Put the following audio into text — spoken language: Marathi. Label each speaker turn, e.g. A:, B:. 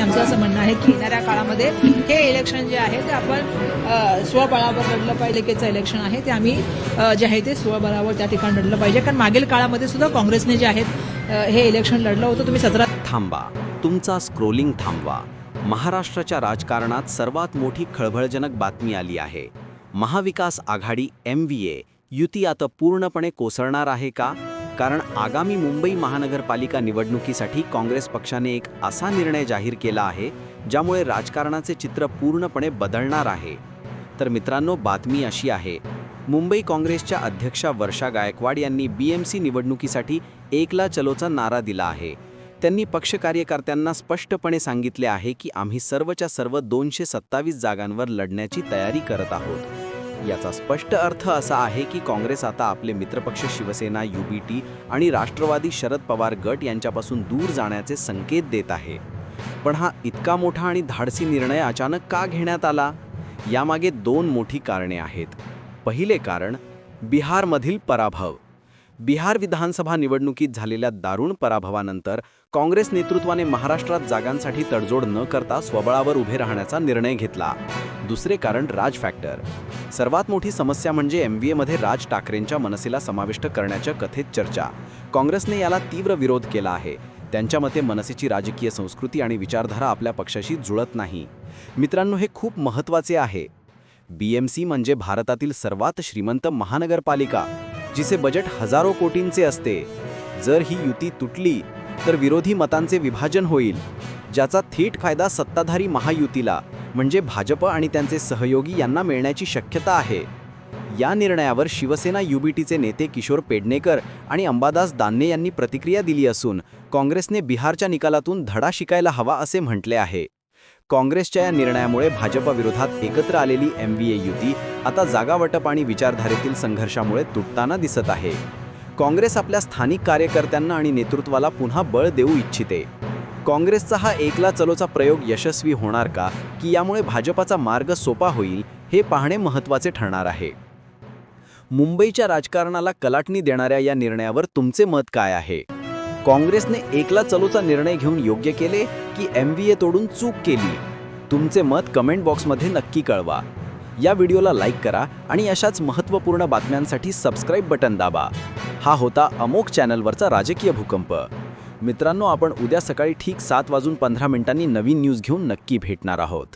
A: आमचं असं म्हणणं आहे की येणाऱ्या काळामध्ये हे इलेक्शन जे आहे ते आपण स्वबळावर लढलं पाहिजे. लेकेचं इलेक्शन आहे ते आम्ही जे आहे ते स्वबळावर त्या ठिकाणी लढलं पाहिजे. कारण मागील काळामध्ये सुद्धा काँग्रेसने जे आहेत हे इलेक्शन लढलं होतं. तुम्ही 17
B: थांबा, तुमचा स्क्रोलिंग थांबवा. महाराष्ट्राच्या राजकारणात सर्वात मोठी खळबळजनक बातमी आली आहे. महाविकास आघाडी MVA युती आता पूर्णपणे कोसळणार आहे का? कारण आगामी मुंबई महानगरपालिका निवडणुकीसाठी काँग्रेस पक्षाने एक असा निर्णय जाहीर केला आहे ज्यामुळे राजकारणाचे चित्र पूर्णपणे बदलणार आहे. तर मित्रांनो, बातमी अशी आहे, मुंबई काँग्रेसच्या अध्यक्षा वर्षा गायकवाड यांनी BMC निवडणुकीसाठी एकला चलोचा नारा दिला आहे. त्यांनी पक्ष कार्यकर्त्यांना स्पष्टपणे सांगितले आहे की आम्ही सर्वच्या सर्व 227 जागांवर लढण्याची तयारी करत आहोत. याचा स्पष्ट अर्थ असा आहे की काँग्रेस आता आपले मित्रपक्ष शिवसेना, UBT आणि राष्ट्रवादी शरद पवार गट यांच्यापासून दूर जाण्याचे संकेत देत आहे. पण हा इतका मोठा आणि धाडसी निर्णय अचानक का घेण्यात आला? यामागे 2 मोठी कारणे आहेत. पहिले कारण, बिहारमधील पराभव. बिहार विधानसभा निवडणुकीत झालेल्या दारुण पराभवानंतर काँग्रेस नेतृत्वाने महाराष्ट्रात जागांसाठी तडजोड न करता स्वबळावर उभे राहण्याचा निर्णय घेतला. दुसरे कारण, राज फॅक्टर. सर्वात मोठी समस्या म्हणजे MVA मध्ये राज ठाकरेंच्या मनसेला समाविष्ट करण्याच्या कथेत चर्चा. काँग्रेसने याला तीव्र विरोध केला आहे. त्यांच्या मते मनसेची राजकीय संस्कृती आणि विचारधारा आपल्या पक्षाशी जुळत नाही. मित्रांनो, हे खूप महत्त्वाचे आहे. BMC म्हणजे भारतातील सर्वात श्रीमंत महानगरपालिका, जिचे बजेट हजारो कोटींचे असते. जर ही युती तुटली तर विरोधी मतांचे विभाजन होईल, ज्याचा थेट फायदा सत्ताधारी महायुतीला म्हणजे भाजप आणि त्यांचे सहयोगी यांना मिळण्याची शक्यता आहे. या निर्णयावर शिवसेना UBTचे नेते किशोर पेडणेकर आणि अंबादास दानवे यांनी प्रतिक्रिया दिली असून काँग्रेसने बिहारच्या निकालातून धडा शिकायला हवा असे म्हटले आहे. काँग्रेसच्या या निर्णयामुळे भाजपविरोधात एकत्र आलेली MVA युती आता जागावाटप आणि विचारधारेतील संघर्षामुळे तुटताना दिसत आहे. काँग्रेस आपल्या स्थानिक कार्यकर्त्यांना आणि नेतृत्वाला पुन्हा बळ देऊ इच्छिते. काँग्रेसचा हा एकला चलोचा प्रयोग यशस्वी होणार का, की यामुळे भाजपाचा मार्ग सोपा होईल, हे पाहणे महत्त्वाचे ठरणार आहे. मुंबईच्या राजकारणाला कलाटणी देणाऱ्या या निर्णयावर तुमचे मत काय आहे? काँग्रेसने एकला चलोचा निर्णय घेऊन योग्य केले की MVA तोडून चूक केली? तुमचे मत कमेंट बॉक्समध्ये नक्की कळवा. या व्हिडिओला लाईक करा आणि अशाच महत्त्वपूर्ण बातम्यांसाठी सबस्क्राईब बटन दाबा. हा होता अमोक चॅनलवरचा राजकीय भूकंप. मित्रांनो, आपण उद्या सकाळी ठीक 7:15 नवीन न्यूज घेऊन नक्की भेटणार आहोत.